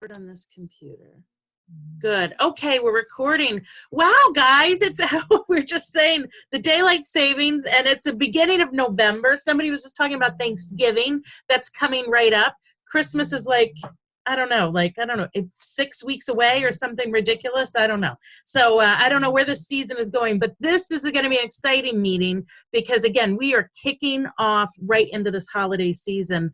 On this computer. Good. Okay, we're recording. Wow, guys, it's we're just saying the daylight savings, and it's the beginning of November. Somebody was just talking about Thanksgiving. That's coming right up. Christmas is like, I don't know, it's 6 weeks away or something ridiculous. I don't know. So I don't know where this season is going, but this is going to be an exciting meeting because, again, we are kicking off right into this holiday season,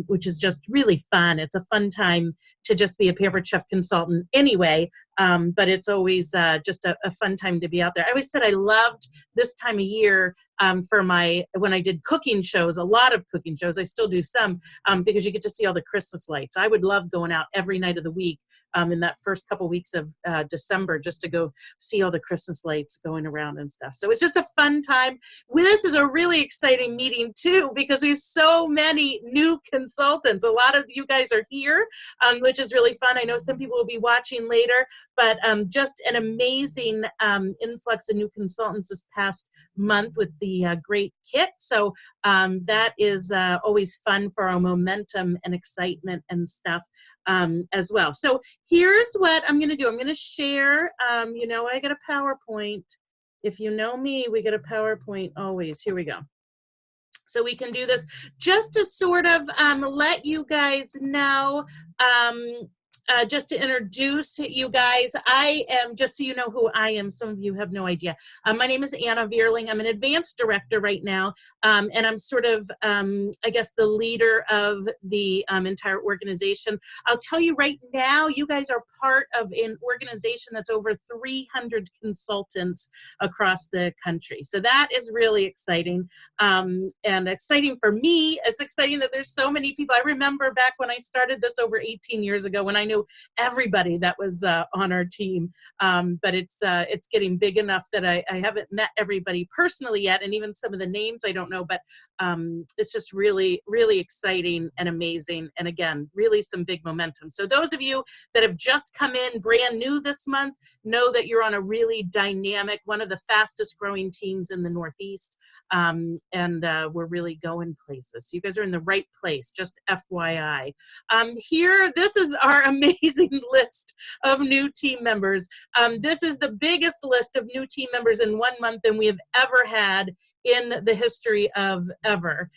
which is just really fun. It's a fun time to just be a Pampered Chef consultant anyway, but it's always just a fun time to be out there. I always said I loved this time of year when I did cooking shows, a lot of cooking shows. I still do some because you get to see all the Christmas lights. I would love going out every night of the week in that first couple weeks of December just to go see all the Christmas lights going around and stuff. So it's just a fun time. This is a really exciting meeting too because we have so many new consultants. A lot of you guys are here, which is really fun. I know some people will be watching later, but just an amazing influx of new consultants this past month with the great kit. So that is always fun for our momentum and excitement and stuff as well. So here's what I'm going to do. I'm going to share, I got a PowerPoint. If you know me, we get a PowerPoint always. Here we go. So we can do this just to sort of let you guys know, just to introduce you guys, I am, just so you know who I am, some of you have no idea. My name is Anna Vierling. I'm an advanced director right now, and I'm sort of, I guess, the leader of the entire organization. I'll tell you right now, you guys are part of an organization that's over 300 consultants across the country. So that is really exciting, and exciting for me. It's exciting that there's so many people. I remember back when I started this over 18 years ago when I knew everybody that was on our team, but it's getting big enough that I haven't met everybody personally yet, and even some of the names I don't know, but it's just really, really exciting and amazing, and again, really some big momentum. So those of you that have just come in brand new this month, know that you're on a really dynamic, one of the fastest growing teams in the Northeast, and we're really going places. So you guys are in the right place, just FYI. Here, this is our amazing list of new team members. This is the biggest list of new team members in 1 month than we have ever had in the history of ever.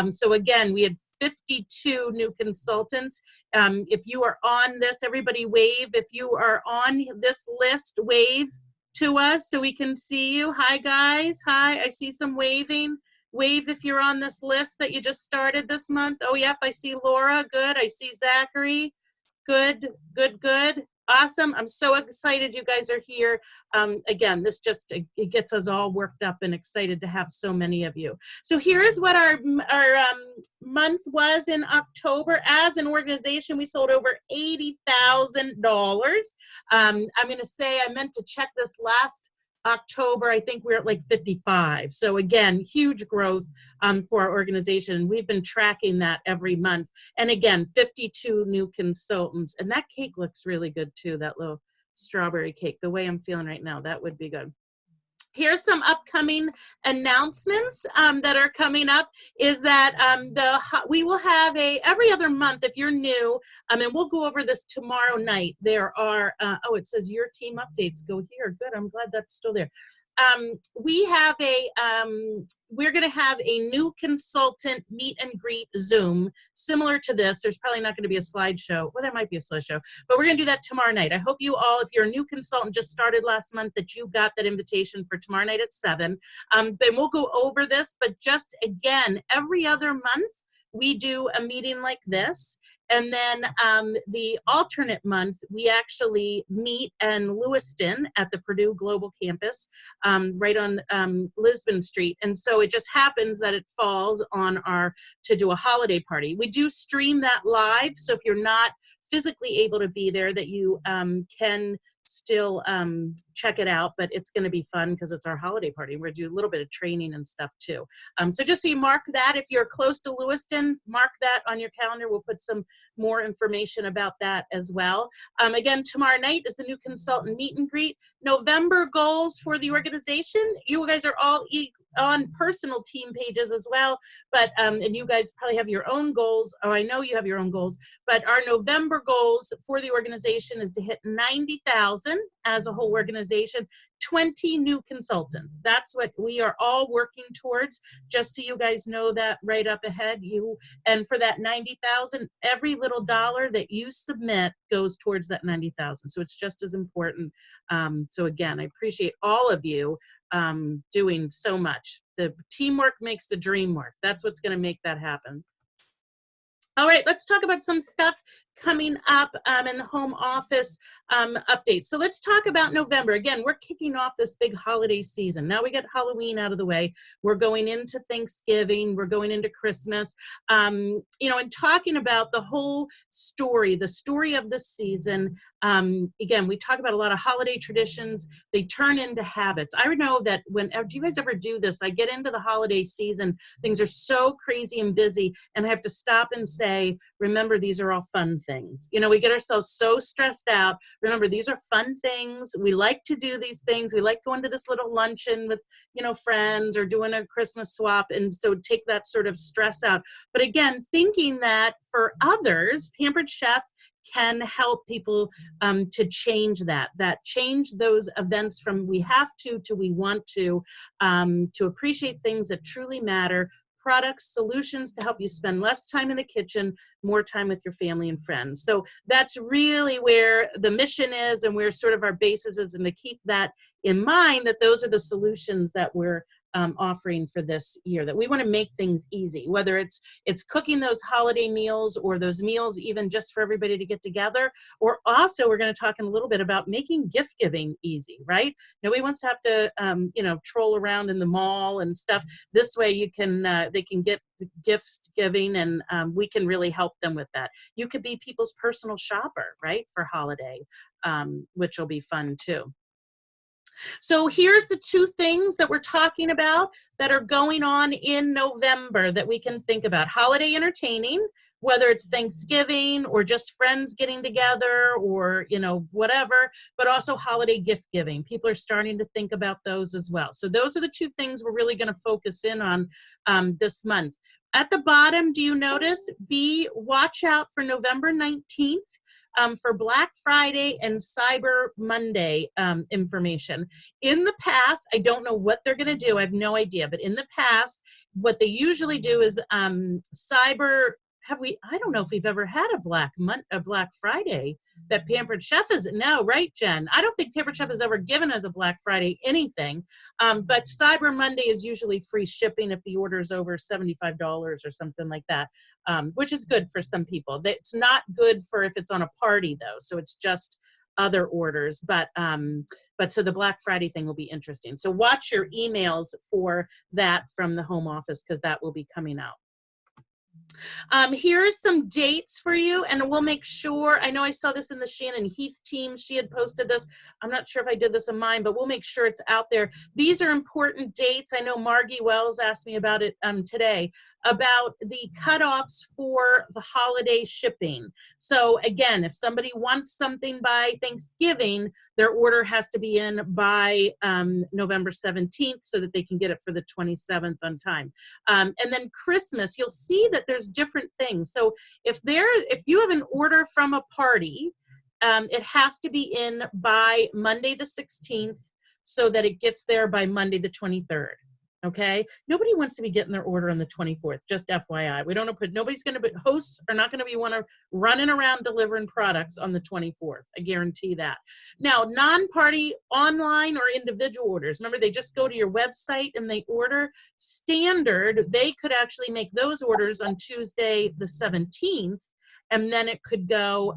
So again, we had 52 new consultants. If you are on this, everybody wave. If you are on this list, wave to us so we can see you. Hi, guys. Hi. I see some waving. Wave if you're on this list that you just started this month. Oh, yep. I see Laura. Good. I see Zachary. Good, good, good. Awesome. I'm so excited you guys are here. Again, this just it gets us all worked up and excited to have so many of you. So here is what our month was in October. As an organization, we sold over $80,000. I'm going to say I meant to check this last October, I think we're at like 55. So again, huge growth for our organization. We've been tracking that every month. And again, 52 new consultants. And that cake looks really good too, that little strawberry cake. The way I'm feeling right now, that would be good. Here's some upcoming announcements that are coming up is that we will have every other month, if you're new, and we'll go over this tomorrow night. There are, it says your team updates go here. Good, I'm glad that's still there. We have we're going to have a new consultant meet and greet Zoom similar to this. There's probably not going to be a slideshow. Well, there might be a slideshow, but we're going to do that tomorrow night. I hope you all, if you're a new consultant, just started last month, that you got that invitation for tomorrow night at 7. Then we'll go over this, but just again, every other month, we do a meeting like this. And then the alternate month, we actually meet in Lewiston at the Purdue Global Campus, right on Lisbon Street. And so it just happens that it falls on to do a holiday party. We do stream that live. So if you're not physically able to be there, that you can still check it out, but it's going to be fun because it's our holiday party. We're going to do a little bit of training and stuff too. So just so you mark that, if you're close to Lewiston, mark that on your calendar. We'll put some more information about that as well. Again, tomorrow night is the new consultant meet and greet. November goals for the organization. You guys are all on personal team pages as well. But and you guys probably have your own goals. Oh, I know you have your own goals. But our November goals for the organization is to hit 90,000 as a whole organization, 20 new consultants. That's what we are all working towards. Just so you guys know that right up ahead. And for that 90,000, every little dollar that you submit goes towards that 90,000. So it's just as important. So again, I appreciate all of you doing so much. The teamwork makes the dream work. That's what's going to make that happen. All right, let's talk about some stuff coming up in the home office updates. So let's talk about November. Again, we're kicking off this big holiday season. Now we got Halloween out of the way. We're going into Thanksgiving. We're going into Christmas. You know, and talking about the whole story, the story of the season. Again, we talk about a lot of holiday traditions. They turn into habits. I know that whenever, do you guys ever do this? I get into the holiday season, things are so crazy and busy, and I have to stop and say, remember, these are all fun things. You know, we get ourselves so stressed out. Remember, these are fun things. We like to do these things. We like going to this little luncheon with, you know, friends, or doing a Christmas swap. And so take that sort of stress out. But again, thinking that for others, Pampered Chef can help people to change that change those events from we have to we want to appreciate things that truly matter, products, solutions to help you spend less time in the kitchen, more time with your family and friends. So that's really where the mission is, and where sort of our basis is, and to keep that in mind, that those are the solutions that we're offering for this year, that we want to make things easy, whether it's cooking those holiday meals, or those meals even just for everybody to get together. Or also, we're going to talk in a little bit about making gift giving easy, right? Nobody wants to have to, you know, troll around in the mall and stuff. This way you can, they can get gifts giving, and we can really help them with that. You could be people's personal shopper, right, for holiday, which will be fun too. So here's the two things that we're talking about that are going on in November that we can think about. Holiday entertaining, whether it's Thanksgiving or just friends getting together, or, you know, whatever, but also holiday gift giving. People are starting to think about those as well. So those are the two things we're really going to focus in on this month. At the bottom, do you notice? Watch out for November 19th. For Black Friday and Cyber Monday information. In the past, I don't know what they're going to do. I have no idea. But in the past, what they usually do is I don't know if we've ever had a Black Friday that Pampered Chef is now, right, Jen? I don't think Pampered Chef has ever given us a Black Friday anything. But Cyber Monday is usually free shipping if the order is over $75 or something like that, which is good for some people. It's not good for if it's on a party, though. So it's just other orders. But so the Black Friday thing will be interesting. So watch your emails for that from the home office, because that will be coming out. Here's some dates for you, and we'll make sure, I know I saw this in the Shannon Heath team, she had posted this. I'm not sure if I did this in mine, but we'll make sure it's out there. These are important dates. I know Margie Wells asked me about it today, about the cutoffs for the holiday shipping. So again, if somebody wants something by Thanksgiving, their order has to be in by November 17th so that they can get it for the 27th on time. And then Christmas, you'll see that there's different things. So if you have an order from a party, it has to be in by Monday the 16th so that it gets there by Monday the 23rd. Okay, nobody wants to be getting their order on the 24th, just FYI. We don't hosts are not going to be running around delivering products on the 24th. I guarantee that. Now, non-party online or individual orders, remember, they just go to your website and they order. Standard, they could actually make those orders on Tuesday the 17th. And then it could go,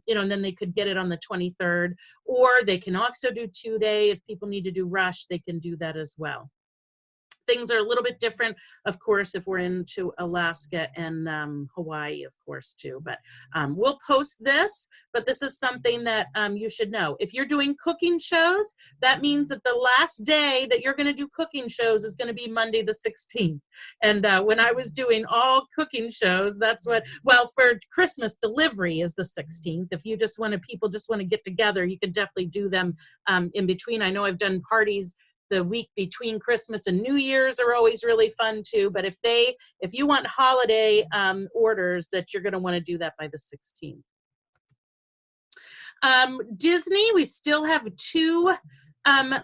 you know, and then they could get it on the 23rd, or they can also do 2-day. If people need to do rush, they can do that as well. Things are a little bit different, of course, if we're into Alaska and Hawaii, of course, too. But we'll post this, but this is something that you should know. If you're doing cooking shows, that means that the last day that you're going to do cooking shows is going to be Monday the 16th. And when I was doing all cooking shows, for Christmas, delivery is the 16th. If you people just want to get together, you can definitely do them in between. I know I've done parties the week between Christmas and New Year's are always really fun too. But if you want holiday orders, that you're going to want to do that by the 16th. Disney, we still have 2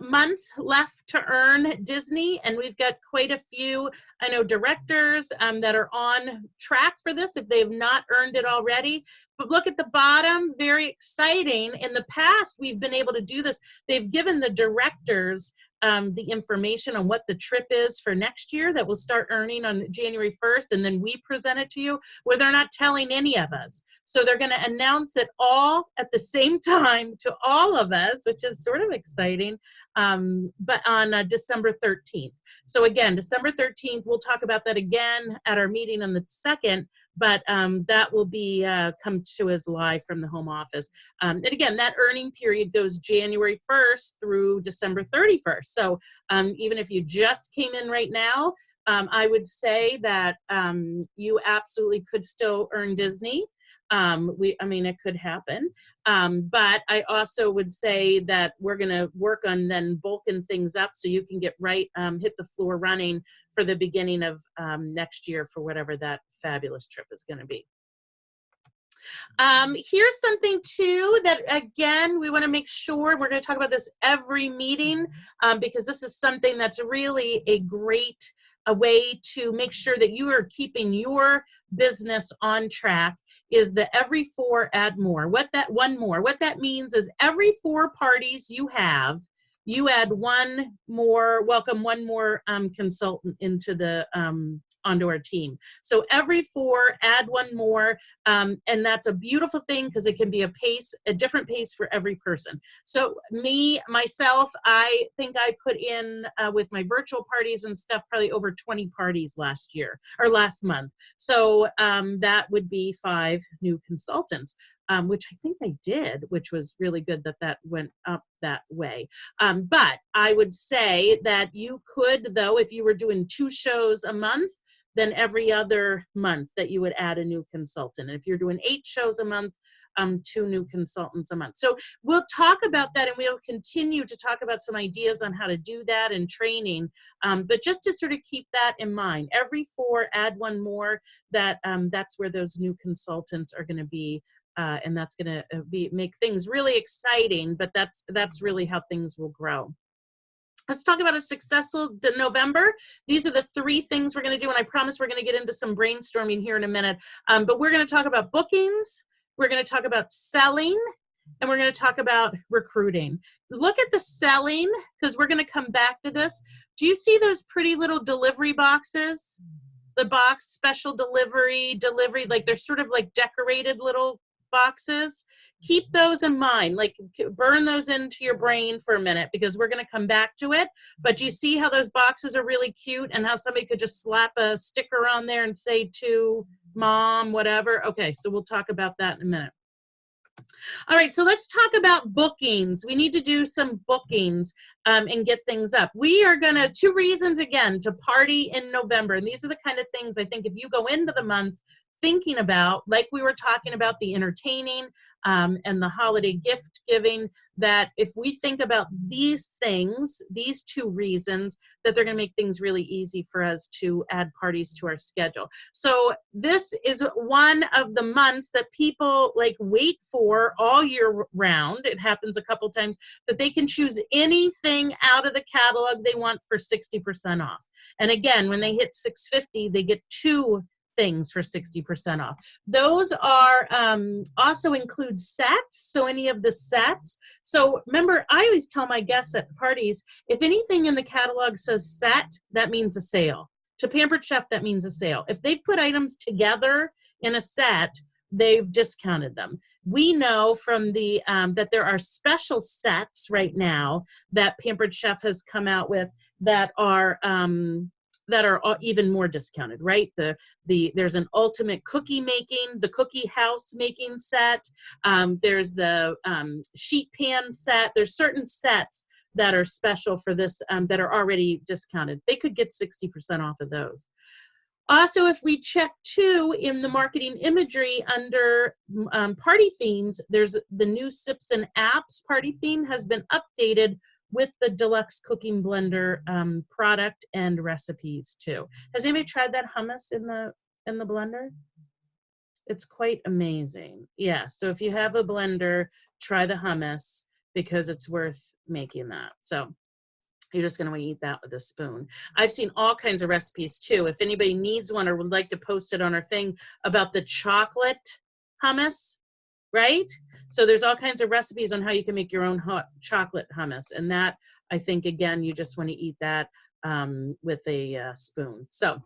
months left to earn Disney, and we've got quite a few, I know, directors that are on track for this if they've not earned it already. But look at the bottom, very exciting. In the past, we've been able to do this. They've given the directors the information on what the trip is for next year that will start earning on January 1st, and then we present it to you, where they're not telling any of us. So they're going to announce it all at the same time to all of us, which is sort of exciting, but on December 13th. So again, December 13th, we'll talk about that again at our meeting on the 2nd, but that will be come to us live from the home office. And again, that earning period goes January 1st through December 31st. So even if you just came in right now, I would say that you absolutely could still earn Disney. I mean, it could happen. But I also would say that we're going to work on then bulking things up so you can get right, hit the floor running for the beginning of next year for whatever that fabulous trip is going to be. Here's something too that, again, we want to make sure, we're going to talk about this every meeting because this is something that's really a way to make sure that you are keeping your business on track, is the every 4 add more. What that means is every 4 parties you have, you add welcome one more consultant into the onto our team. So every 4, add 1 more, and that's a beautiful thing because it can be a different pace for every person. So myself, I think I put in with my virtual parties and stuff probably over 20 parties last month. So that would be 5 new consultants. Which I think I did, which was really good that went up that way. But I would say that you could, though, if you were doing 2 shows a month, then every other month that you would add a new consultant. And if you're doing 8 shows a month, 2 new consultants a month. So we'll talk about that, and we'll continue to talk about some ideas on how to do that and training. But just to sort of keep that in mind, every 4, add 1 more, that's where those new consultants are going to be. And that's going to make things really exciting, but that's really how things will grow. Let's talk about a successful November. These are the 3 things we're going to do, and I promise we're going to get into some brainstorming here in a minute. But we're going to talk about bookings, we're going to talk about selling, and we're going to talk about recruiting. Look at the selling, because we're going to come back to this. Do you see those pretty little delivery boxes? The box, special delivery, like they're sort of like decorated little boxes. Keep those in mind, like burn those into your brain for a minute, because we're going to come back to it. But do you see how those boxes are really cute, and how somebody could just slap a sticker on there and say to mom, whatever? Okay, so we'll talk about that in a minute. All right, so let's talk about bookings. We need to do some bookings and get things up. We are going to, 2 reasons again to party in November. And these are the kind of things I think if you go into the month thinking about, like we were talking about the entertaining and the holiday gift giving, that if we think about these things, these 2 reasons, that they're going to make things really easy for us to add parties to our schedule. So this is one of the months that people like wait for all year round. It happens a couple times that they can choose anything out of the catalog they want for 60% off. And again, when they hit $650, they get 2 things for 60% off. Those are also include sets, so any of the sets. So remember, I always tell my guests at parties, if anything in the catalog says set, that means a sale. To Pampered Chef, that means a sale. If they've put items together in a set, they've discounted them. We know from the that there are special sets right now that Pampered Chef has come out with that are even more discounted, right? There's an ultimate cookie making, the cookie house making set. There's the sheet pan set. There's certain sets that are special for this that are already discounted. They could get 60% off of those. Also, if we check too in the marketing imagery under party themes, there's the new Sips and Apps party theme has been updated with the Deluxe Cooking Blender product and recipes too. Has anybody tried that hummus in the blender? It's quite amazing. Yeah, so if you have a blender, try the hummus because it's worth making that. So you're just going to eat that with a spoon. I've seen all kinds of recipes too. If anybody needs one or would like to post it on our thing about the chocolate hummus, right? So there's all kinds of recipes on how you can make your own hot chocolate hummus. And that, I think, again, you just want to eat that with a spoon. So,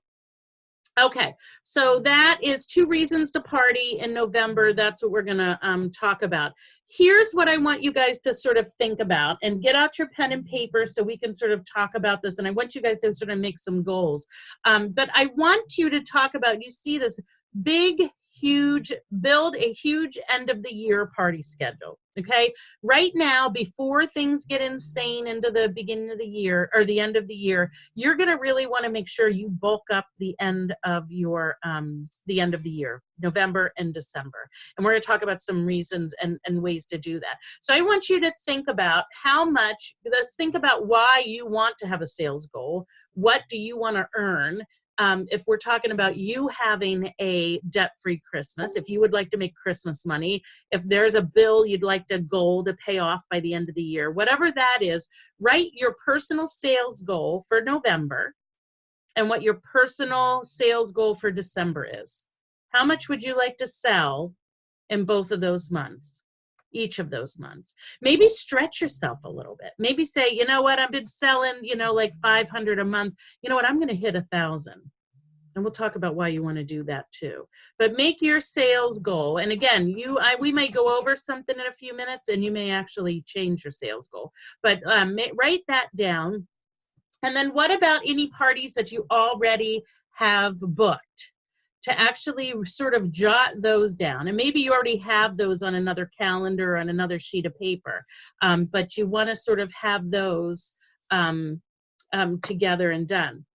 okay, so that is 2 reasons to party in November. That's what we're going to talk about. Here's what I want you guys to sort of think about, and get out your pen and paper so we can sort of talk about this. And I want you guys to sort of make some goals. But I want you to talk about, you see this big, huge, build a huge end of the year party schedule. Okay, right now, before things get insane into the beginning of the year or the end of the year, you're going to really want to make sure you bulk up the end of your the end of the year, November and December. And we're going to talk about some reasons and ways to do that. So I want you to think about how much, let's think about why you want to have a sales goal. What do you want to earn? If we're talking about you having a debt-free Christmas, if you would like to make Christmas money, if there's a bill you'd like a goal to pay off by the end of the year, whatever that is, write your personal sales goal for November and what your personal sales goal for December is. How much would you like to sell in both of those months? Each of those months. Maybe stretch yourself a little bit. Maybe say, you know what, I've been selling, you know, like 500 a month. You know what, I'm going to hit 1,000. And we'll talk about why you want to do that too. But make your sales goal. And again, we may go over something in a few minutes and you may actually change your sales goal. But write that down. And then what about any parties that you already have booked? To actually sort of jot those down. And maybe you already have those on another calendar, on another sheet of paper, but you want to sort of have those together and done.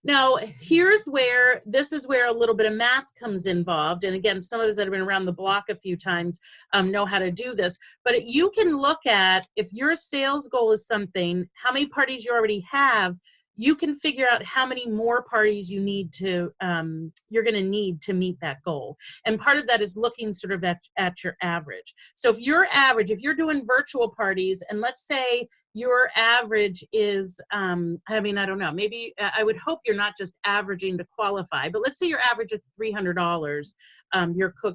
Now, this is where a little bit of math comes involved. And again, some of us that have been around the block a few times know how to do this. But you can look at, if your sales goal is something, how many parties you already have, you can figure out how many more parties you need to, you're going to need to meet that goal. And part of that is looking sort of at your average. So if you're doing virtual parties, and let's say your average is, I don't know, maybe I would hope you're not just averaging to qualify, but let's say your average is $300,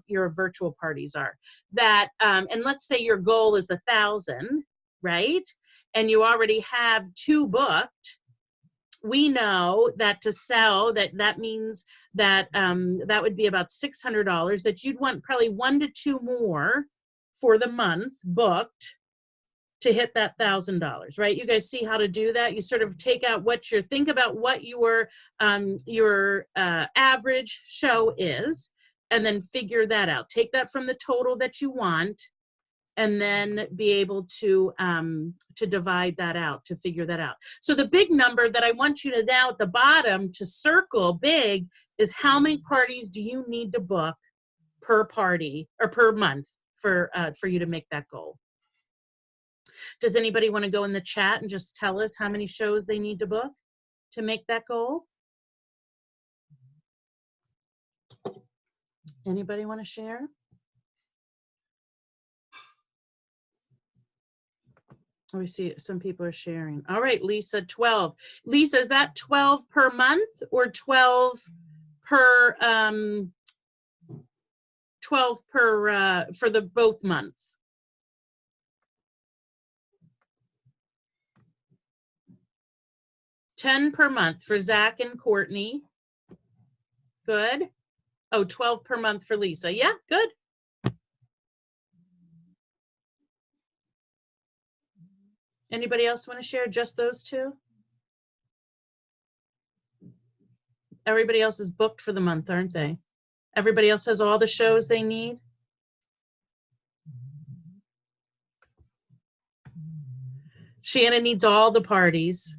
your virtual parties are. That, and let's say your goal is 1,000, right? And you already have 2 booked. We know that to sell, that means that that would be about $600, that you'd want probably 1 to 2 more for the month booked to hit that $1,000, right? You guys see how to do that? You sort of think about what your average show is, and then figure that out. Take that from the total that you want, and then be able to divide that out, to figure that out. So the big number that I want you to now at the bottom to circle big is how many parties do you need to book per party or per month for you to make that goal. Does anybody want to go in the chat and just tell us how many shows they need to book to make that goal? Anybody want to share? We see some people are sharing. All right, Lisa, 12. Lisa, is that 12 per month or 12 per for the both months? $10 per month for Zach and Courtney. Good. Oh, 12 per month for Lisa. Yeah, good. Anybody else want to share? Just those 2? Everybody else is booked for the month, aren't they? Everybody else has all the shows they need? Shannon needs all the parties.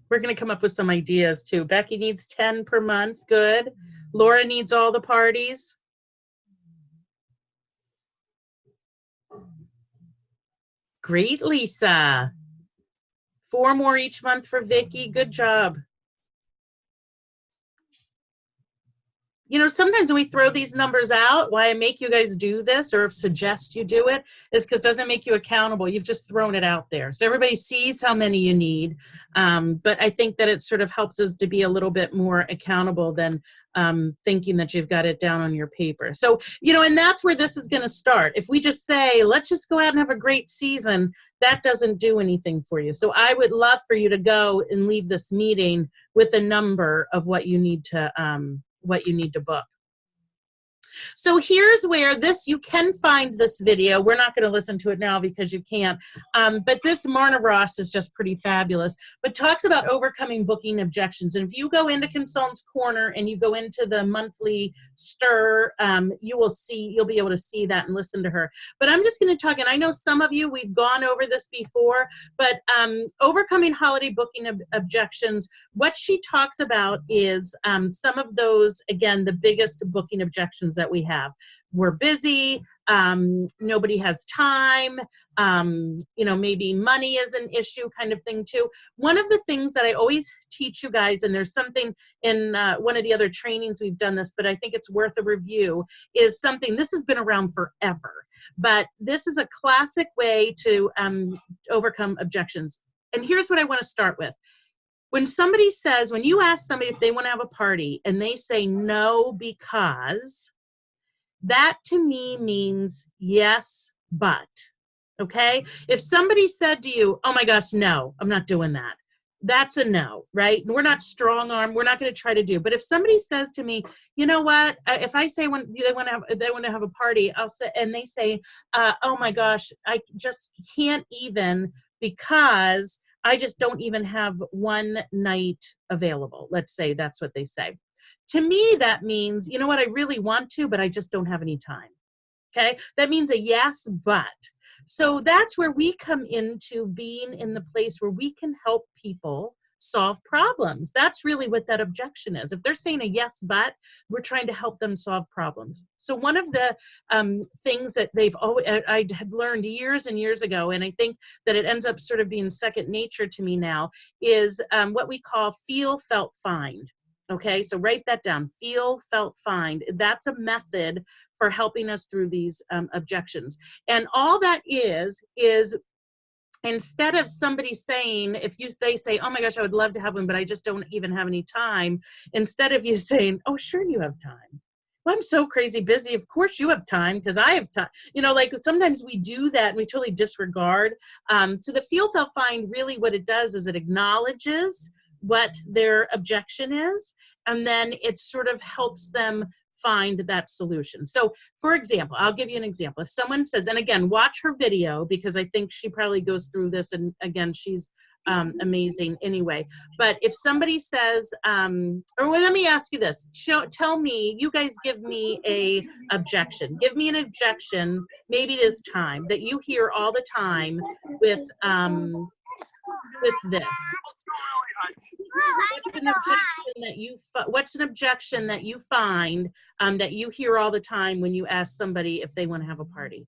We're going to come up with some ideas too. Becky needs 10 per month. Good. Laura needs all the parties. Great, Lisa. 4 more each month for Vicky. Good job. You know, sometimes when we throw these numbers out, why I make you guys do this or suggest you do it is because it doesn't make you accountable. You've just thrown it out there. So everybody sees how many you need. But I think that it sort of helps us to be a little bit more accountable than thinking that you've got it down on your paper. So, you know, and that's where this is going to start. If we just say, let's just go out and have a great season, that doesn't do anything for you. So I would love for you to go and leave this meeting with a number of what you need to book. So here's where you can find this video. We're not going to listen to it now because you can't. But this Marna Ross is just pretty fabulous, but talks about overcoming booking objections. And if you go into Consultants Corner and you go into the monthly STIR, you'll be able to see that and listen to her. But I'm just going to talk, and I know some of you, we've gone over this before, but overcoming holiday booking objections, what she talks about is some of those, again, the biggest booking objections that we have. We're busy, nobody has time, you know, maybe money is an issue kind of thing too. One of the things that I always teach you guys, and there's something in one of the other trainings we've done this, but I think it's worth a review, is something, this has been around forever, but this is a classic way to overcome objections. And here's what I want to start with. When you ask somebody if they want to have a party and they say no because, that to me means yes, but, okay? If somebody said to you, oh my gosh, no, I'm not doing that, that's a no, right? We're not strong arm. We're not going to try to do. But if somebody says to me, you know what? If I say when they want to have a party, I'll say, and they say, oh my gosh, I just can't even because I just don't even have one night available. Let's say that's what they say. To me, that means, you know what? I really want to, but I just don't have any time. Okay, that means a yes, but. So that's where we come into being in the place where we can help people solve problems. That's really what that objection is. If they're saying a yes, but, we're trying to help them solve problems. So one of the things that I had learned years and years ago, and I think that it ends up sort of being second nature to me now, is what we call feel, felt, find. Okay, so write that down. Feel, felt, find. That's a method for helping us through these objections. And all that is instead of somebody saying, they say, oh my gosh, I would love to have one, but I just don't even have any time. Instead of you saying, oh, sure you have time. Well, I'm so crazy busy. Of course you have time because I have time. You know, like sometimes we do that and we totally disregard. So the feel, felt, find, really what it does is it acknowledges what their objection is, and then it sort of helps them find that solution. So for example, I'll give you an example. If someone says, and again, watch her video because I think she probably goes through this, and again, she's amazing anyway. But if somebody says, or let me ask you this, tell me, you guys give me a objection. Give me an objection, maybe it is time, that you hear all the time with this. What's an objection that you find that you hear all the time when you ask somebody if they want to have a party?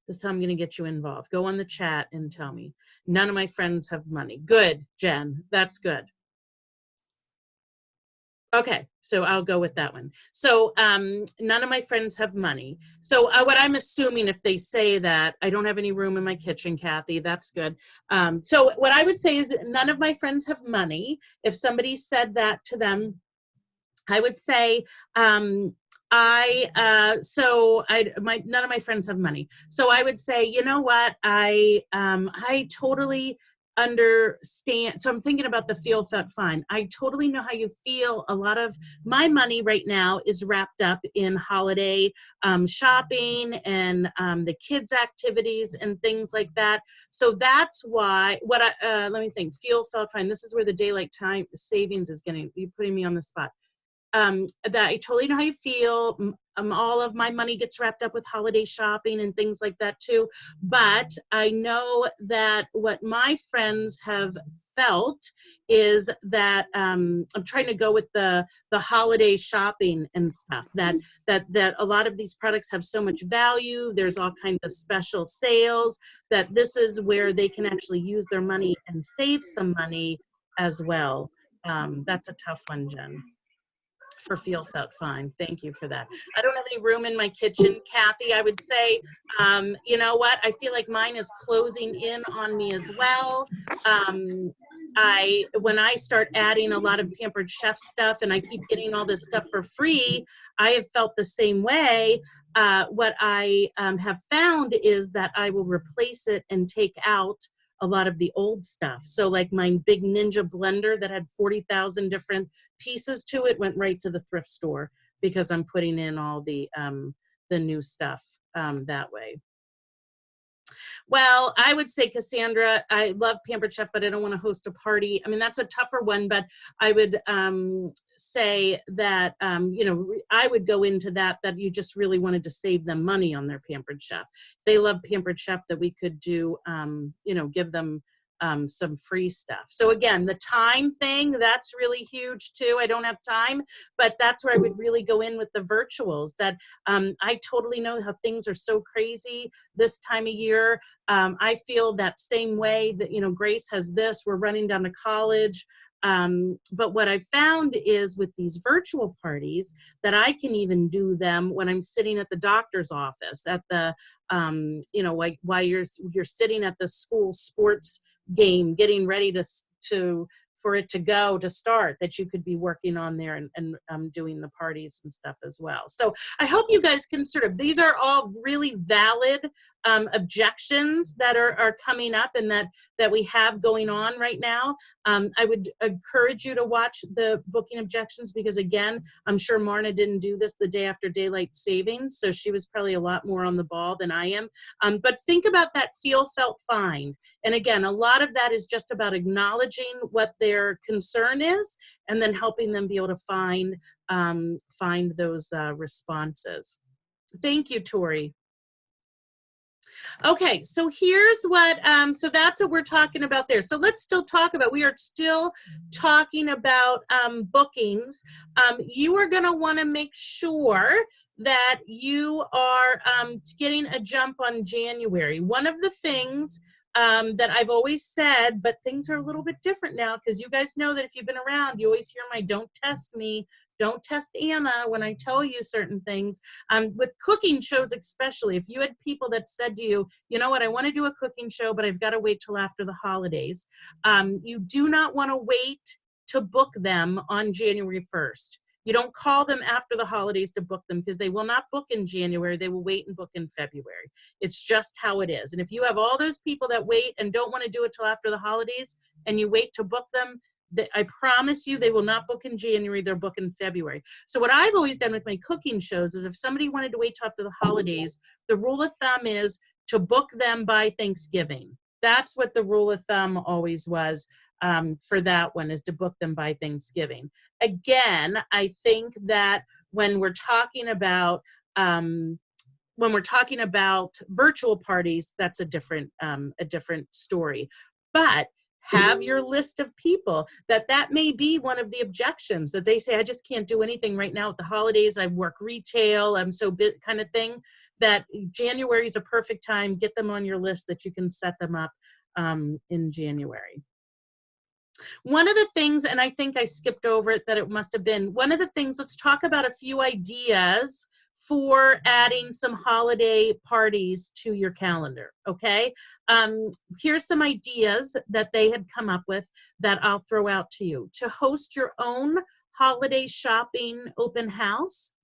This is how I'm going to get you involved. Go on the chat and tell me. None of my friends have money. Good, Jen. That's good. Okay, so I'll go with that one. So none of my friends have money. So what I'm assuming, if they say that, I don't have any room in my kitchen, Kathy, that's good. So what I would say is none of my friends have money. If somebody said that to them, I would say, none of my friends have money. So I would say, you know what, I totally understand. So I'm thinking about the feel, felt, find. I totally know how you feel. A lot of my money right now is wrapped up in holiday shopping and the kids' activities and things like that. So that's why, let me think, feel, felt, find. This is where the daylight time savings is you're putting me on the spot. That I totally know how you feel. All of my money gets wrapped up with holiday shopping and things like that too. But I know that what my friends have felt is that I'm trying to go with the holiday shopping and stuff, that a lot of these products have so much value. There's all kinds of special sales, that this is where they can actually use their money and save some money as well. That's a tough one, Jen. For Feel Felt Fine. Thank you for that. I don't have any room in my kitchen, Kathy. I would say, you know what? I feel like mine is closing in on me as well. When I start adding a lot of Pampered Chef stuff and I keep getting all this stuff for free, I have felt the same way. What I have found is that I will replace it and take out a lot of the old stuff. So like my big Ninja blender that had 40,000 different pieces to it went right to the thrift store because I'm putting in all the new stuff that way. Well, I would say, Cassandra, I love Pampered Chef, but I don't want to host a party. I mean, that's a tougher one, but I would say that, you know, I would go into that you just really wanted to save them money on their Pampered Chef. If they love Pampered Chef, that we could do, you know, give them some free stuff. So again, the time thing, that's really huge too. I don't have time, but that's where I would really go in with the virtuals, that I totally know how things are so crazy this time of year. I feel that same way that, you know, Grace has this, we're running down to college. But what I found is with these virtual parties that I can even do them when I'm sitting at the doctor's office, at the, you know, like while you're sitting at the school sports game, getting ready for it to go to start, that you could be working on there and doing the parties and stuff as well. So I hope you guys can sort of, these are all really valid objections that are coming up and that we have going on right now. I would encourage you to watch the booking objections because, again, I'm sure Marna didn't do this the day after daylight savings, so she was probably a lot more on the ball than I am. But think about that Feel Felt Find. And again, a lot of that is just about acknowledging what their concern is and then helping them be able to find those responses. Thank you, Tori. Okay, so here's what, so that's what we're talking about there. So let's still talk about, we are still talking about bookings. You are gonna wanna make sure that you are getting a jump on January. One of the things that I've always said, but things are a little bit different now because you guys know that if you've been around, you always hear my don't test me, don't test Anna when I tell you certain things. With cooking shows especially, if you had people that said to you, you know what, I want to do a cooking show, but I've got to wait till after the holidays. You do not want to wait to book them on January 1st. You don't call them after the holidays to book them because they will not book in January. They will wait and book in February. It's just how it is. And if you have all those people that wait and don't want to do it till after the holidays and you wait to book them, I promise you they will not book in January, they'll book in February. So what I've always done with my cooking shows is if somebody wanted to wait till after the holidays, the rule of thumb is to book them by Thanksgiving. That's what the rule of thumb always was for that one, is to book them by Thanksgiving. Again, I think that when we're talking about virtual parties, that's a different story. But have your list of people that may be one of the objections, that they say, I just can't do anything right now at the holidays. I work retail, I'm so big kind of thing, that January is a perfect time. Get them on your list that you can set them up in January. One of the things, and I think I skipped over it, that it must have been, one of the things, let's talk about a few ideas for adding some holiday parties to your calendar, okay? Here's some ideas that they had come up with that I'll throw out to you. To host your own holiday shopping open house.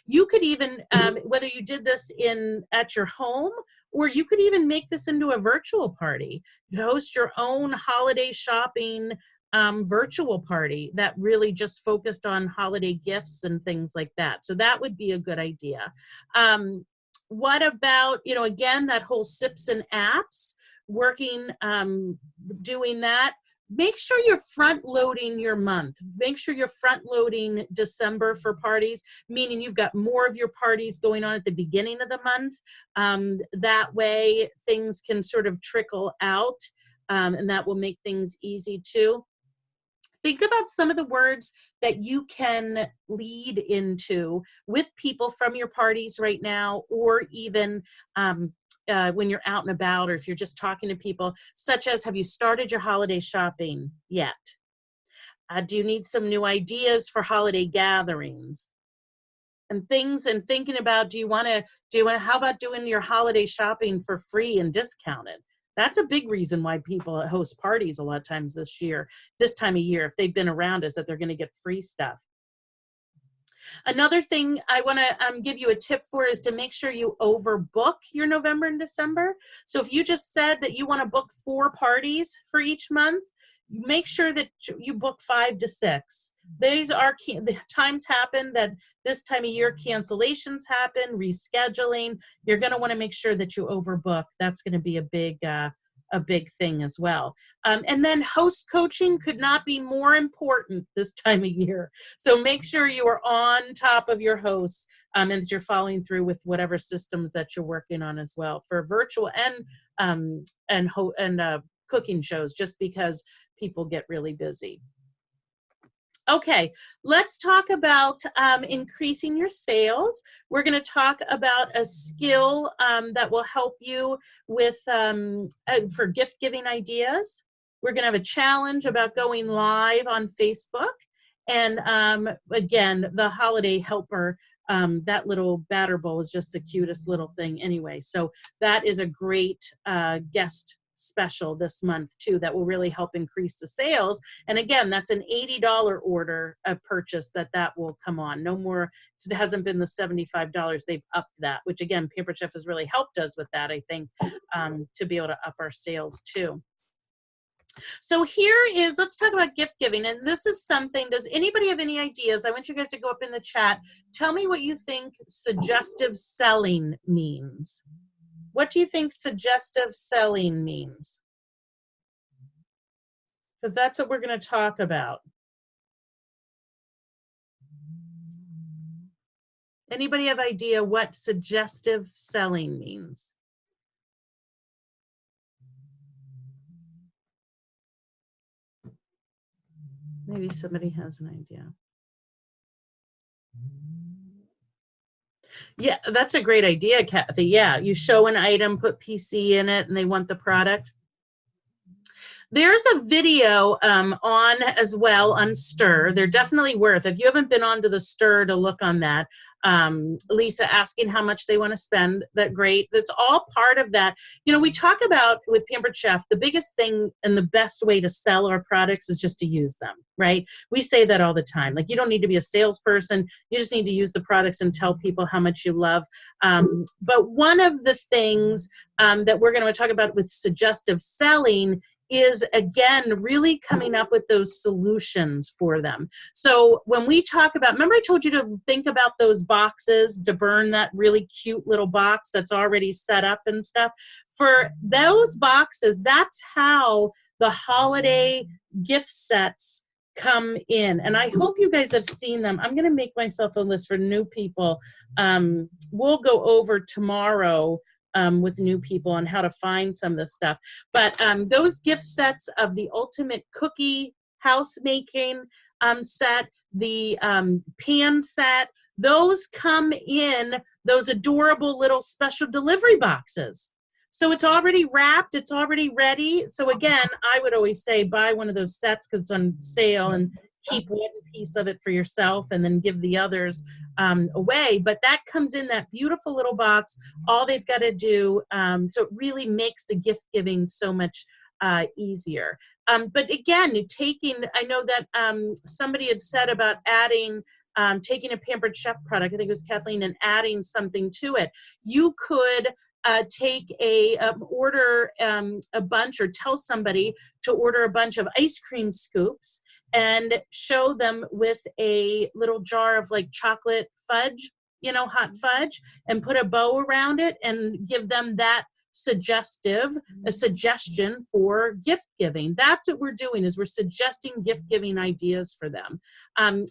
You could even, whether you did this at your home, or you could even make this into a virtual party. Host your own holiday shopping virtual party that really just focused on holiday gifts and things like that. So that would be a good idea. What about, you know, again, that whole SIPs and apps, working, doing that. Make sure you're front loading your month. Make sure you're front loading December for parties, meaning you've got more of your parties going on at the beginning of the month. That way things can sort of trickle out and that will make things easy too. Think about some of the words that you can lead into with people from your parties right now, or even when you're out and about, or if you're just talking to people, such as, have you started your holiday shopping yet? Do you need some new ideas for holiday gatherings? And things, and thinking about, how about doing your holiday shopping for free and discounted? That's a big reason why people host parties a lot of times this time of year, if they've been around, is that they're going to get free stuff. Another thing I want to give you a tip for is to make sure you overbook your November and December. So if you just said that you want to book 4 parties for each month, make sure that you book 5 to 6. The times happen that this time of year cancellations happen, rescheduling. You're going to want to make sure that you overbook. That's going to be a big thing as well. And then host coaching could not be more important this time of year. So make sure you are on top of your hosts, and that you're following through with whatever systems that you're working on as well for virtual and cooking shows, just because people get really busy. Okay, let's talk about increasing your sales. We're going to talk about a skill that will help you with for gift giving ideas. We're going to have a challenge about going live on Facebook. And again, the holiday helper, that little batter bowl is just the cutest little thing anyway. So that is a great guest special this month too, that will really help increase the sales. And again, that's an $80 order, a purchase that will come on. No more, it hasn't been the $75. They've upped that, which again, Pampered Chef has really helped us with that, I think, to be able to up our sales too. So let's talk about gift giving. And this is something, does anybody have any ideas? I want you guys to go up in the chat. Tell me what you think suggestive selling means. What do you think suggestive selling means? Because that's what we're going to talk about. Anybody have idea what suggestive selling means? Maybe somebody has an idea. Yeah, that's a great idea, Kathy. Yeah, you show an item, put PC in it, and they want the product. There's a video on as well on Stir. They're definitely worth, if you haven't been onto the Stir to look on that, Lisa asking how much they want to spend, that great. That's all part of that. You know, we talk about with Pampered Chef, the biggest thing and the best way to sell our products is just to use them, right? We say that all the time. Like, you don't need to be a salesperson. You just need to use the products and tell people how much you love. But one of the things that we're going to talk about with suggestive selling is, again, really coming up with those solutions for them. So when we talk about, remember I told you to think about those boxes, to burn that really cute little box that's already set up and stuff. For those boxes, that's how the holiday gift sets come in. And I hope you guys have seen them. I'm going to make myself a list for new people. We'll go over tomorrow with new people on how to find some of this stuff. But those gift sets of the Ultimate Cookie House Making set, the pan set, those come in those adorable little special delivery boxes. So it's already wrapped, it's already ready. So again, I would always say buy one of those sets because it's on sale, and keep one piece of it for yourself and then give the others away. But that comes in that beautiful little box. All they've got to do, so it really makes the gift giving so much easier. But again, I know that somebody had said about adding, taking a Pampered Chef product, I think it was Kathleen, and adding something to it. You could take order a bunch, or tell somebody to order a bunch of ice cream scoops and show them with a little jar of like chocolate fudge, hot fudge, and put a bow around it and give them that a suggestion for gift giving. That's what we're doing, is we're suggesting gift giving ideas for them.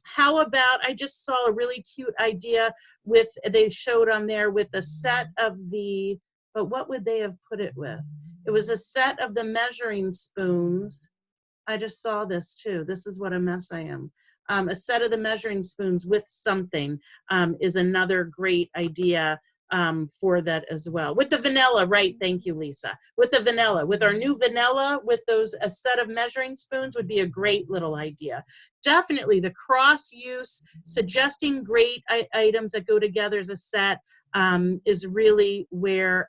How about, I just saw a really cute idea they showed on there with a set of but what would they have put it with? It was a set of the measuring spoons. I just saw this too. This is what a mess I am. A set of the measuring spoons with something is another great idea for that as well. With the vanilla, right? Thank you, Lisa. With the vanilla, with our new vanilla, with those, a set of measuring spoons would be a great little idea. Definitely the cross use, suggesting great items that go together as a set is really where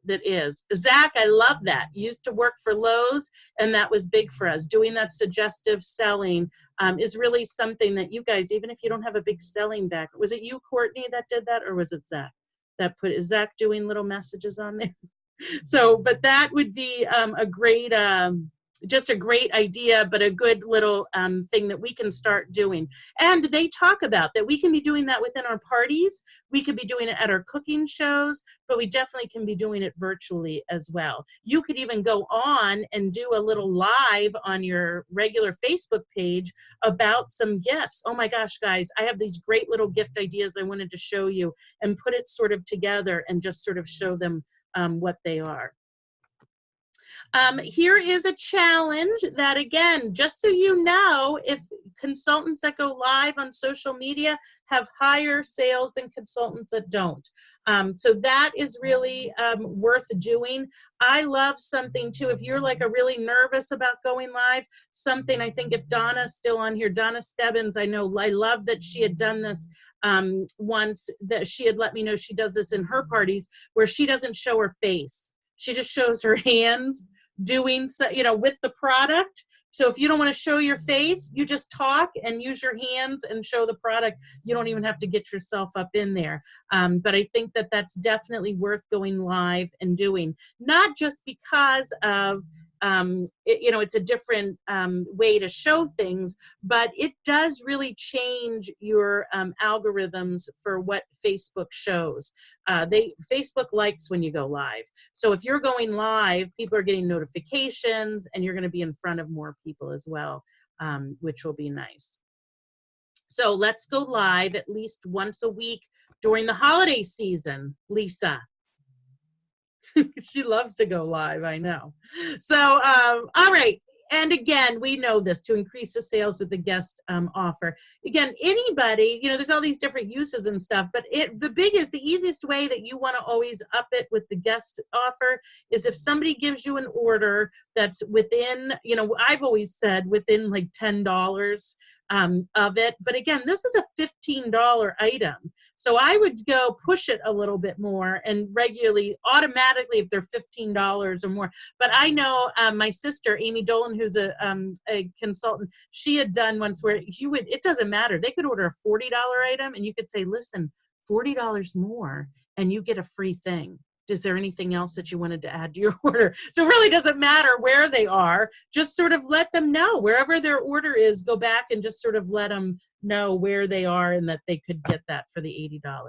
that is. Zach, I love that. Used to work for Lowe's, and that was big for us. Doing that suggestive selling is really something that you guys, even if you don't have a big selling back, was it you, Courtney, that did that, or was it Zach that put, is Zach doing little messages on there? So, but that would be a great, just a great idea, but a good little thing that we can start doing. And they talk about that we can be doing that within our parties. We could be doing it at our cooking shows, but we definitely can be doing it virtually as well. You could even go on and do a little live on your regular Facebook page about some gifts. Oh my gosh, guys, I have these great little gift ideas I wanted to show you and put it sort of together and just sort of show them what they are. Here is a challenge that, again, just so you know, if consultants that go live on social media have higher sales than consultants that don't. So that is really worth doing. I love something too, if you're like a really nervous about going live, something, I think if Donna's still on here, Donna Stebbins, I love that she had done this once, that she had let me know she does this in her parties where she doesn't show her face. She just shows her hands doing, you know, with the product. So if you don't want to show your face, you just talk and use your hands and show the product. You don't even have to get yourself up in there. But I think that that's definitely worth going live and doing, not just because of you know, it's a different way to show things, but it does really change your algorithms for what Facebook shows. Facebook likes when you go live. So if you're going live, people are getting notifications and you're going to be in front of more people as well, which will be nice. So let's go live at least once a week during the holiday season, Lisa. She loves to go live, I know. So, all right. And again, we know this, to increase the sales with the guest offer. Again, anybody, you know, there's all these different uses and stuff, but the easiest way that you want to always up it with the guest offer is if somebody gives you an order that's within, you know, I've always said within like $10 of it. But again, this is a $15 item. So I would go push it a little bit more and regularly, automatically, if they're $15 or more. But I know my sister, Amy Dolan, who's a consultant, she had done once where it doesn't matter. They could order a $40 item and you could say, listen, $40 more and you get a free thing. Is there anything else that you wanted to add to your order? So it really doesn't matter where they are. Just sort of let them know. Wherever their order is, go back and just sort of let them know where they are and that they could get that for the $80.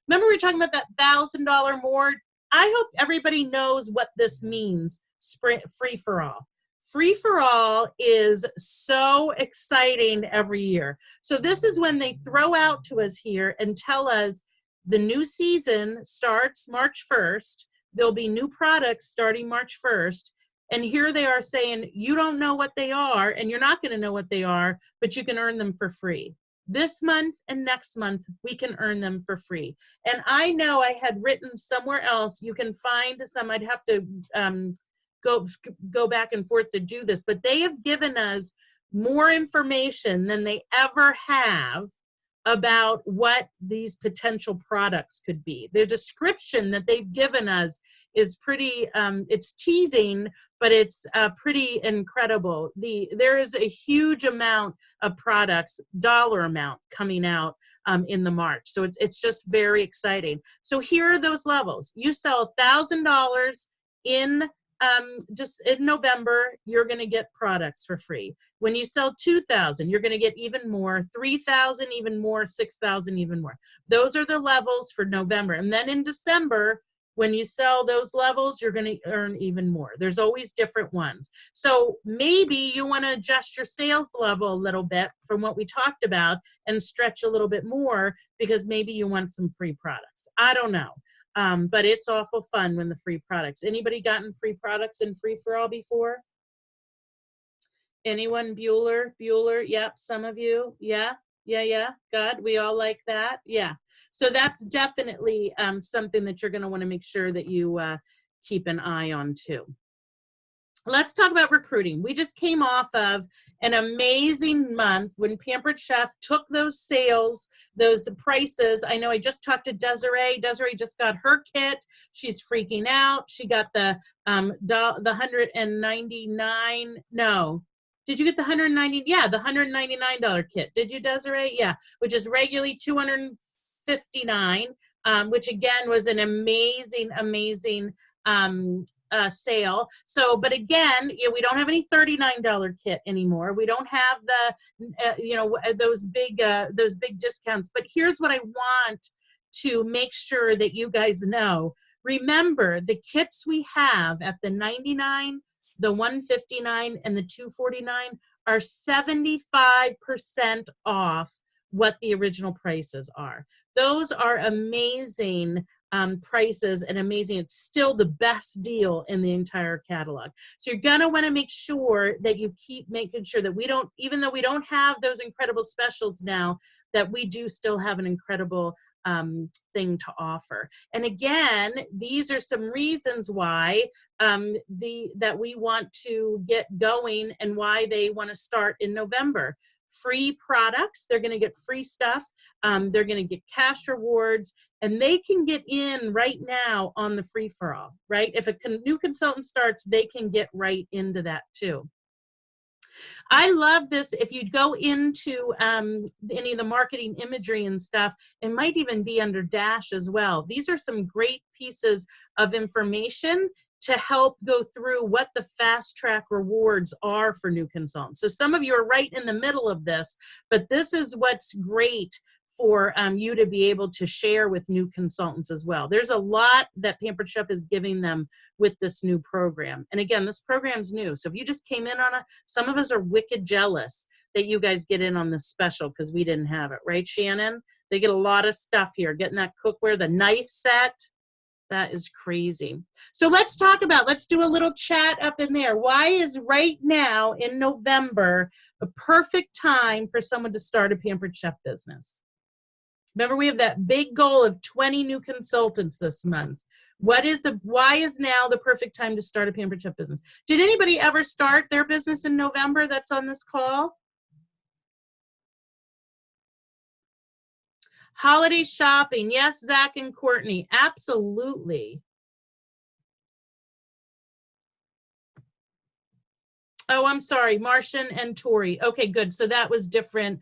Remember we were talking about that $1,000 more? I hope everybody knows what this means, free for all. Free for all is so exciting every year. So this is when they throw out to us here and tell us, the new season starts March 1st. There'll be new products starting March 1st. And here they are saying, you don't know what they are, and you're not going to know what they are, but you can earn them for free. This month and next month, we can earn them for free. And I know I had written somewhere else, you can find some, I'd have to go back and forth to do this, but they have given us more information than they ever have about what these potential products could be. The description that they've given us is pretty, it's teasing, but it's pretty incredible. There is a huge amount of products, dollar amount, coming out in the March. So it's just very exciting. So here are those levels. You sell $1,000 in just in November, you're going to get products for free. When you sell 2,000, you're going to get even more, 3,000 even more, 6,000 even more. Those are the levels for November. And then in December, when you sell those levels, you're going to earn even more. There's always different ones. So maybe you want to adjust your sales level a little bit from what we talked about and stretch a little bit more because maybe you want some free products. I don't know. But it's awful fun when the free products. Anybody gotten free products in free-for-all before? Anyone? Bueller? Yep, some of you. Yeah. Good. We all like that. Yeah. So that's definitely something that you're going to want to make sure that you keep an eye on too. Let's talk about recruiting. We just came off of an amazing month when Pampered Chef took those sales, those prices. I know I just talked to Desiree. Desiree just got her kit. She's freaking out. She got the 199. No. Did you get the 190? Yeah, the $199 kit. Did you, Desiree? Yeah, which is regularly $259, which again was an amazing sale. So, but again, we don't have any $39 kit anymore. We don't have the, those big discounts. But here's what I want to make sure that you guys know. Remember, the kits we have at the $99, the $159, and the $249 are 75% off what the original prices are. Those are amazing prices and amazing. It's still the best deal in the entire catalog. So you're gonna wanna make sure that you keep making sure that we don't, even though we don't have those incredible specials now, that we do still have an incredible thing to offer. And again, these are some reasons why that we want to get going and why they want to start in November. Free products, they're going to get free stuff, they're going to get cash rewards, and they can get in right now on the free-for-all, right? If a new consultant starts, they can get right into that too. I love this. If you go into any of the marketing imagery and stuff, it might even be under Dash as well. These are some great pieces of information to help go through what the fast track rewards are for new consultants. So some of you are right in the middle of this, but this is what's great for you to be able to share with new consultants as well. There's a lot that Pampered Chef is giving them with this new program. And again, this program's new. So if you just came in on some of us are wicked jealous that you guys get in on this special because we didn't have it, right, Shannon? They get a lot of stuff here, getting that cookware, the knife set. That is crazy. So let's do a little chat up in there. Why is right now in November a perfect time for someone to start a Pampered Chef business? Remember, we have that big goal of 20 new consultants this month. Why is now the perfect time to start a Pampered Chef business? Did anybody ever start their business in November that's on this call? Holiday shopping. Yes, Zach and Courtney. Absolutely. Oh, I'm sorry. Martian and Tori. Okay, good. So that was different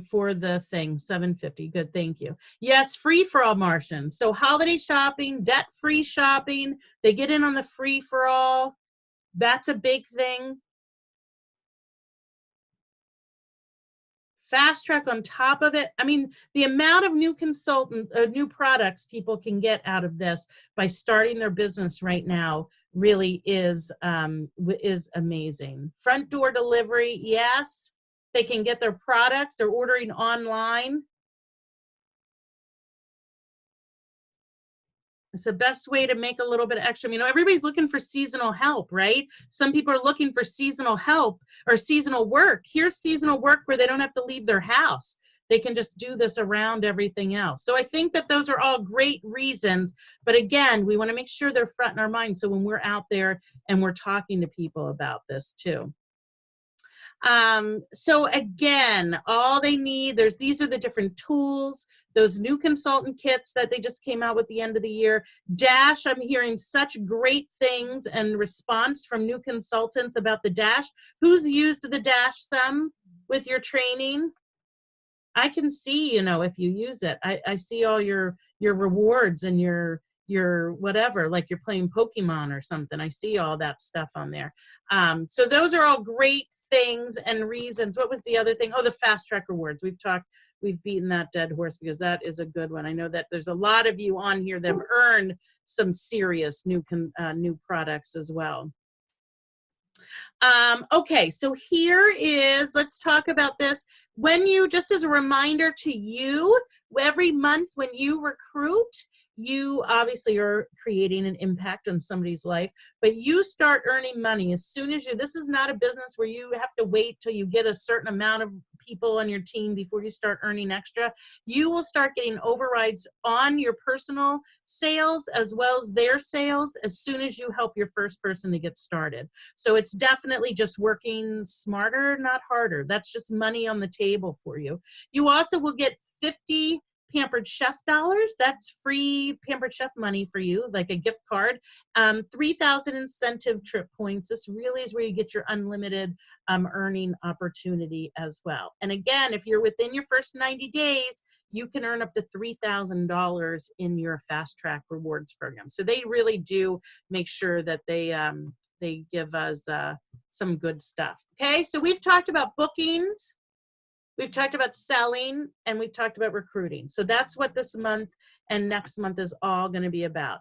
for the thing. $750. Good. Thank you. Yes, free for all, Martian. So holiday shopping, debt-free shopping. They get in on the free for all. That's a big thing. Fast track on top of it. I mean, the amount of new new products people can get out of this by starting their business right now really is amazing. Front door delivery, yes, they can get their products. They're ordering online. It's the best way to make a little bit of extra. You know, everybody's looking for seasonal help, right? Some people are looking for seasonal help or seasonal work. Here's seasonal work where they don't have to leave their house. They can just do this around everything else. So I think that those are all great reasons. But again, we want to make sure they're front in our mind. So when we're out there and we're talking to people about this too. So again, all they need, these are the different tools, those new consultant kits that they just came out with the end of the year. Dash, I'm hearing such great things and response from new consultants about the Dash. Who's used the Dash some with your training? I can see, if you use it, I see all your rewards and your whatever, like you're playing Pokemon or something. I see all that stuff on there. So those are all great things and reasons. What was the other thing? Oh, the fast track rewards. We've beaten that dead horse because that is a good one. I know that there's a lot of you on here that have earned some serious new products as well. Okay, so let's talk about this. Just as a reminder to you, every month when you recruit, you obviously are creating an impact on somebody's life, but you start earning money as soon as this is not a business where you have to wait till you get a certain amount of people on your team before you start earning extra. You will start getting overrides on your personal sales as well as their sales as soon as you help your first person to get started. So it's definitely just working smarter, not harder. That's just money on the table for you. You also will get 50 Pampered Chef dollars. That's free Pampered Chef money for you, like a gift card. 3,000 incentive trip points. This really is where you get your unlimited earning opportunity as well. And again, if you're within your first 90 days, you can earn up to $3,000 in your Fast Track Rewards program. So they really do make sure that they give us some good stuff. Okay, so we've talked about bookings. We've talked about selling, and we've talked about recruiting. So that's what this month and next month is all going to be about.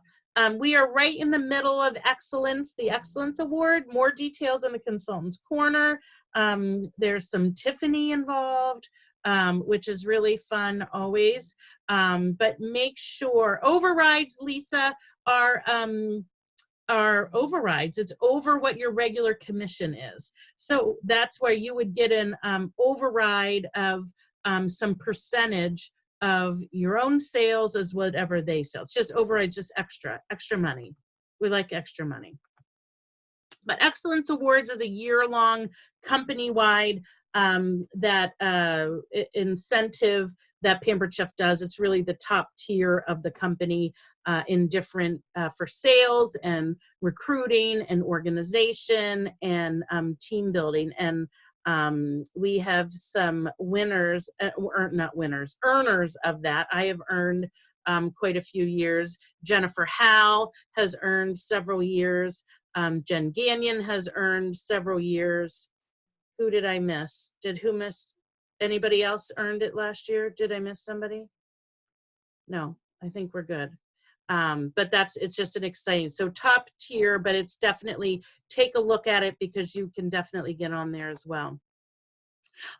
We are right in the middle of Excellence, the Excellence Award. More details in the Consultant's Corner. There's some Tiffany involved, which is really fun always. But make sure, overrides, Lisa, are overrides. It's over what your regular commission is. So that's where you would get an override of some percentage of your own sales as whatever they sell. It's just overrides, just extra money. We like extra money. But Excellence Awards is a year-long company-wide incentive that Pampered Chef does. It's really the top tier of the company in different for sales and recruiting and organization and team building. And we have some winners, or not winners, earners of that. I have earned quite a few years. Jennifer Howell has earned several years. Jen Gagnon has earned several years. Who did I miss? Who miss? Anybody else earned it last year? Did I miss somebody? No, I think we're good. But it's just an exciting, so top tier, but it's definitely, take a look at it because you can definitely get on there as well.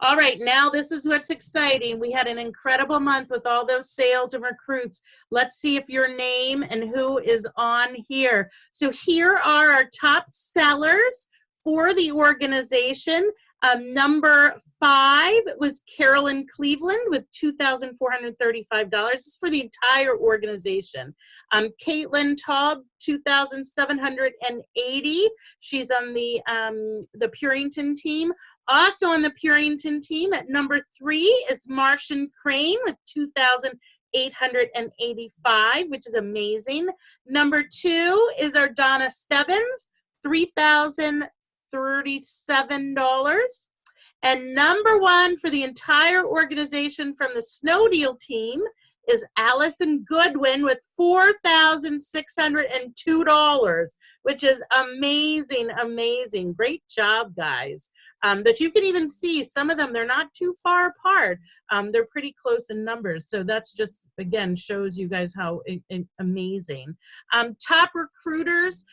All right, now this is what's exciting. We had an incredible month with all those sales and recruits. Let's see if your name and who is on here. So here are our top sellers for the organization. Number 5 was Carolyn Cleveland with $2,435. This is for the entire organization. Caitlin Taub, $2,780. She's on the Purington team. Also on the Purington team at number 3 is Martian Crane with $2,885, which is amazing. Number 2 is our Donna Stebbins, $3,037. And number 1 for the entire organization from the Snow Deal team is Allison Goodwin with $4,602, which is amazing, amazing. Great job, guys. But you can even see some of them, they're not too far apart. They're pretty close in numbers. So that's just, again, shows you guys how amazing. Top recruiters,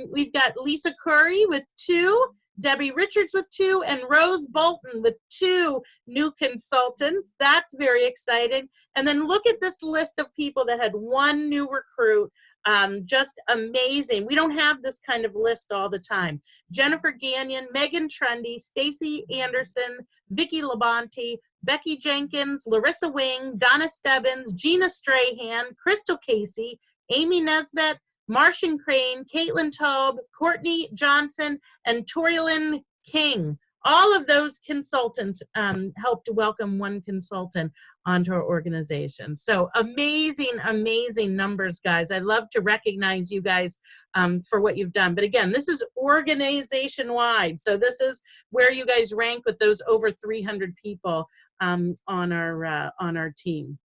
we've got Lisa Curry with 2. Debbie Richards with 2, and Rose Bolton with 2 new consultants. That's very exciting. And then look at this list of people that had 1 new recruit. Just amazing. We don't have this kind of list all the time. Jennifer Gagnon, Megan Trendy, Stacy Anderson, Vicki Labonte, Becky Jenkins, Larissa Wing, Donna Stebbins, Gina Strahan, Crystal Casey, Amy Nesbitt, Martian Crane, Caitlin Taub, Courtney Johnson, and Torilyn King. All of those consultants helped welcome 1 consultant onto our organization. So amazing, amazing numbers, guys. I love to recognize you guys for what you've done. But again, this is organization-wide. So this is where you guys rank with those over 300 people on our team.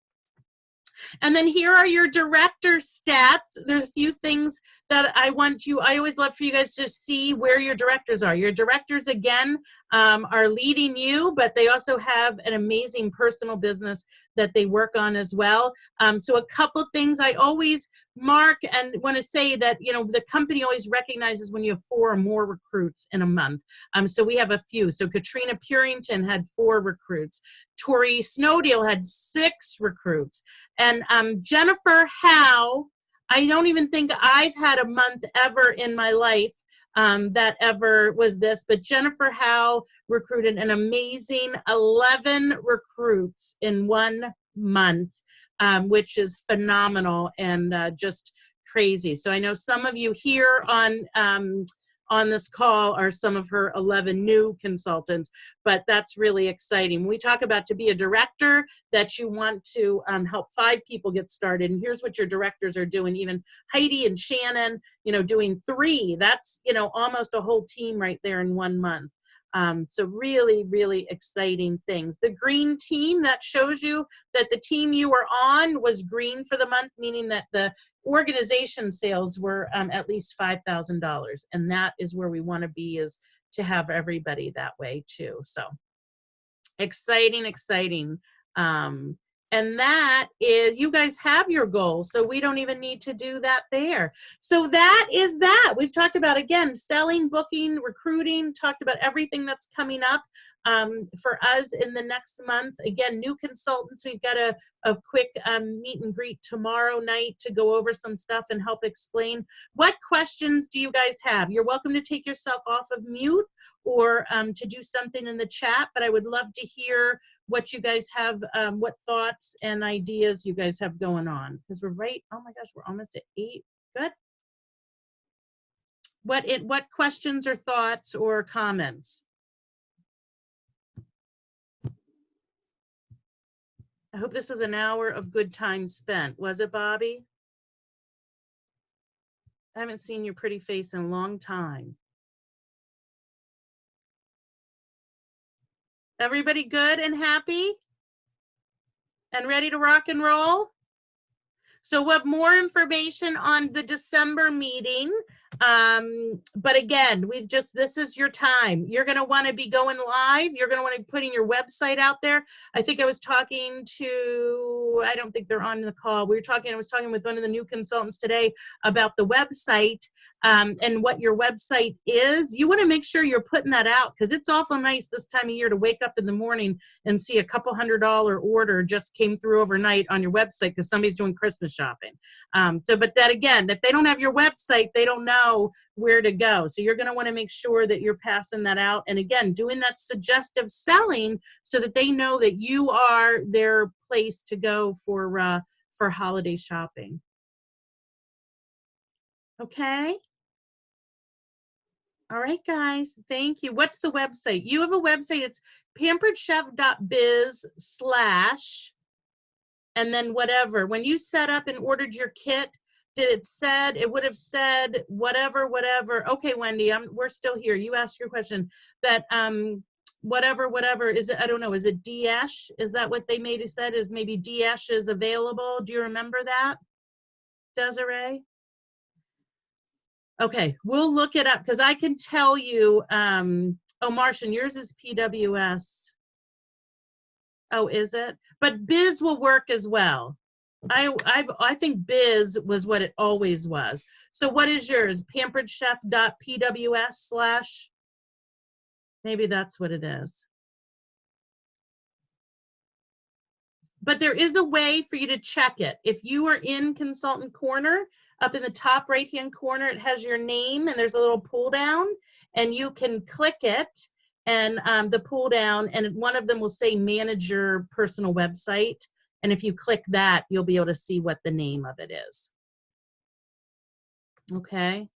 And then here are your director stats. There's a few things that I always love for you guys to see where your directors are. Your directors, again, are leading you, but they also have an amazing personal business that they work on as well. So a couple things I always mark and want to say that, you know, the company always recognizes when you have 4 or more recruits in a month. So we have a few. So Katrina Purington had 4 recruits. Tori Snowdale had 6 recruits. And Jennifer Howe, I don't even think I've had a month ever in my life that ever was this, but Jennifer Howe recruited an amazing 11 recruits in 1 month, which is phenomenal and just crazy. So I know some of you here on this call are some of her 11 new consultants, but that's really exciting. When we talk about to be a director, that you want to help 5 people get started, and here's what your directors are doing. Even Heidi and Shannon, you know, doing 3. That's, you know, almost a whole team right there in 1 month. So really, really exciting things. The green team, that shows you that the team you were on was green for the month, meaning that the organization sales were at least $5,000. And that is where we want to be, is to have everybody that way too. So exciting, exciting. And that is, you guys have your goals, so we don't even need to do that there. So that is that. We've talked about, again, selling, booking, recruiting, talked about everything that's coming up for us in the next month. Again, new consultants, we've got a quick meet and greet tomorrow night to go over some stuff and help explain. What questions do you guys have? You're welcome to take yourself off of mute or to do something in the chat, but I would love to hear what you guys have, what thoughts and ideas you guys have going on. Because we're right, oh my gosh, we're almost at 8. Good. What questions or thoughts or comments? I hope this was an hour of good time spent. Was it, Bobby? I haven't seen your pretty face in a long time. Everybody good and happy and ready to rock and roll? So we'll have more information on the December meeting. But again, this is your time. You're going to want to be going live. You're going to want to be putting your website out there. I think I was talking to, I don't think they're on the call. I was talking with one of the new consultants today about the website and what your website is. You want to make sure you're putting that out, because it's awful nice this time of year to wake up in the morning and see a couple $100 order just came through overnight on your website because somebody's doing Christmas shopping. But that, again, if they don't have your website, they don't know where to go. So you're going to want to make sure that you're passing that out. And again, doing that suggestive selling so that they know that you are their place to go for holiday shopping. Okay. All right, guys. Thank you. What's the website? You have a website. It's pamperedchef.biz/ and then whatever. When you set up and ordered your kit, it would have said whatever. Okay, Wendy, we're still here. You asked your question. That whatever is it? I don't know. Is it Dash? Is that what they maybe said? Is maybe Dash is available? Do you remember that, Desiree? Okay, we'll look it up, because I can tell you. Oh, Martian, yours is PWS. Oh, is it? But Biz will work as well. I think Biz was what it always was. So what is yours? pamperedchef.pws/ maybe that's what it is. But there is a way for you to check it. If you are in Consultant Corner, up in the top right-hand corner, it has your name, and there's a little pull down, and you can click it, and the pull down, and one of them will say Manage Your Personal Website. And if you click that, you'll be able to see what the name of it is. Okay.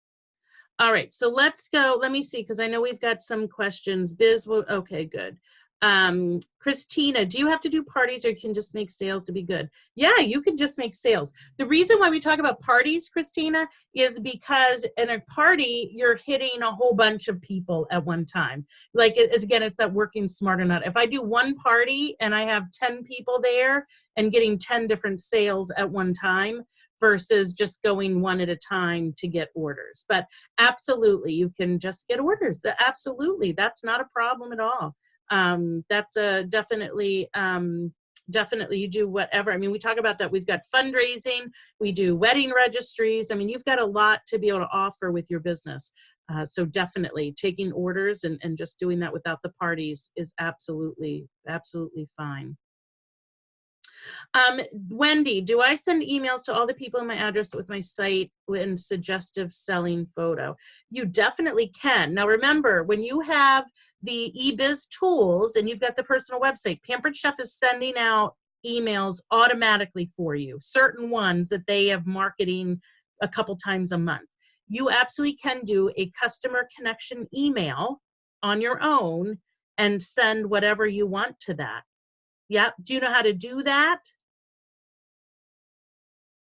All right, so let's go. Let me see, because I know we've got some questions. Biz will, okay, good. Christina, do you have to do parties or you can just make sales to be good? Yeah, you can just make sales. The reason why we talk about parties, Christina, is because in a party, you're hitting a whole bunch of people at one time. Like, again, it's that working smart or not. If I do one party and I have 10 people there and getting 10 different sales at one time versus just going one at a time to get orders. But absolutely, you can just get orders. Absolutely, that's not a problem at all. That's a definitely you do whatever. I mean, we talk about that. We've got fundraising, we do wedding registries. I mean, you've got a lot to be able to offer with your business. So definitely taking orders and just doing that without the parties is absolutely fine. Wendy, do I send emails to all the people in my address with my site and suggestive selling photo? You definitely can. Now remember, when you have the eBiz tools and you've got the personal website, Pampered Chef is sending out emails automatically for you, certain ones that they have marketing a couple times a month. You absolutely can do a customer connection email on your own and send whatever you want to that. Yep. Do you know how to do that?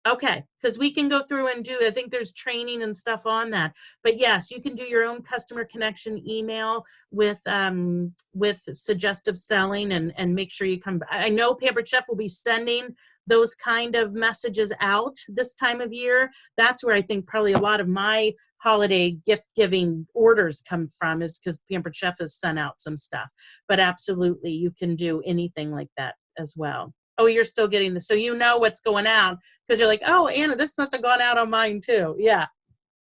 Okay, because we can go through and do, I think there's training and stuff on that. But yes, you can do your own customer connection email with suggestive selling and make sure you come. I know Pampered Chef will be sending those kind of messages out this time of year. That's where I think probably a lot of my holiday gift giving orders come from, is because Pampered Chef has sent out some stuff. But absolutely, you can do anything like that as well. Oh, you're still getting this. So you know what's going out because you're like, oh, Anna, this must have gone out on mine too. Yeah,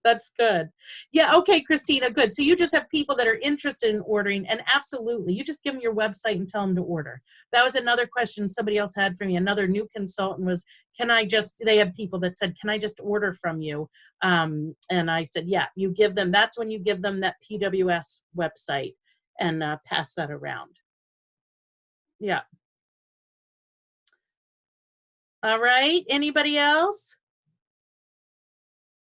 that's good. Yeah, okay, Christina, good. So you just have people that are interested in ordering, and absolutely, you just give them your website and tell them to order. That was another question somebody else had for me. Another new consultant was, they have people that said, can I just order from you? And I said, yeah, you give them, that's when you give them that PWS website and pass that around. Yeah. All right, anybody else?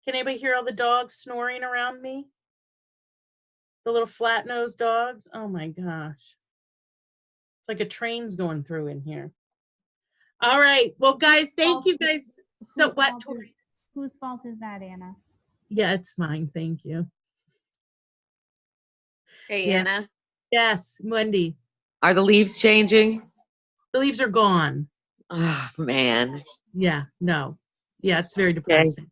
Can anybody hear all the dogs snoring around me? The little flat-nosed dogs? Oh my gosh. It's like a train's going through in here. All right, well guys, thank you guys. So what? Whose fault is that, Anna? Yeah, it's mine, thank you. Hey, Yeah. Anna. Yes, Wendy. Are the leaves changing? The leaves are gone. Oh, man. Yeah, no. Yeah, it's very depressing. Okay.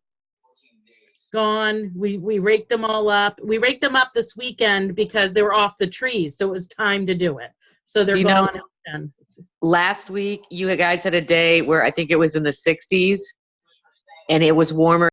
Gone. We raked them all up. We raked them up this weekend because they were off the trees, so it was time to do it. So they're gone. Last week, you guys had a day where I think it was in the 60s, and it was warmer